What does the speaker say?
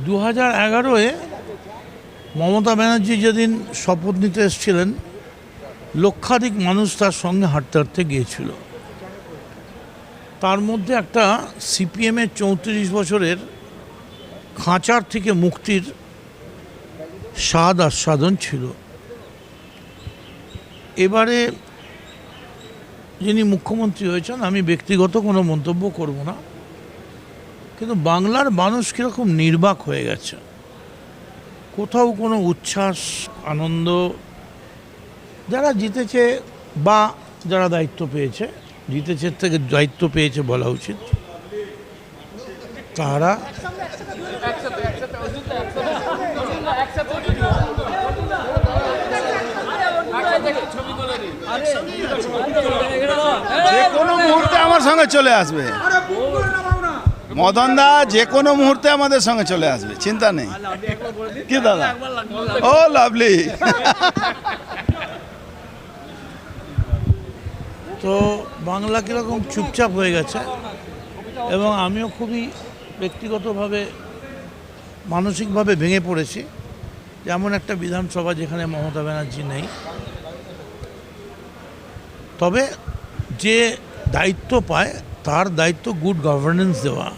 2011-এ মমতা ব্যানার্জি যেদিন শপথ নিতে এসেছিলেন, লক্ষাধিক মানুষ তার সঙ্গে হাঁটতে হাঁটতে গিয়েছিল। তার মধ্যে একটা সিপিএমের 34 বছরের খাঁচার থেকে মুক্তির স্বাদ আস্বাদন ছিল। এবারে যিনি মুখ্যমন্ত্রী হয়েছেন, আমি ব্যক্তিগত কোনো মন্তব্য করব না, কিন্তু বাংলার মানুষ কীরকম নির্বাক হয়ে গেছে। কোথাও কোনো উচ্ছ্বাস, আনন্দ, যারা জিতেছে বা যারা দায়িত্ব পেয়েছে, জিতেছে থেকে দায়িত্ব পেয়েছে বলা উচিত, তারা যে কোনো মুহূর্তে আমার সঙ্গে চলে আসবে। মদন দা যে কোনো মুহূর্তে আমাদের সঙ্গে চলে আসবে, চিন্তা নেই। কি দাদা? ও লাভলি। তো বাংলা কীরকম চুপচাপ হয়ে গেছে, এবং আমিও খুবই ব্যক্তিগতভাবে মানসিকভাবে ভেঙে পড়েছি। যেমন একটা বিধানসভা যেখানে মমতা ব্যানার্জি নেই, তবে যে দায়িত্ব পায় তার দায়িত্ব গুড গভর্নেন্স দেওয়া।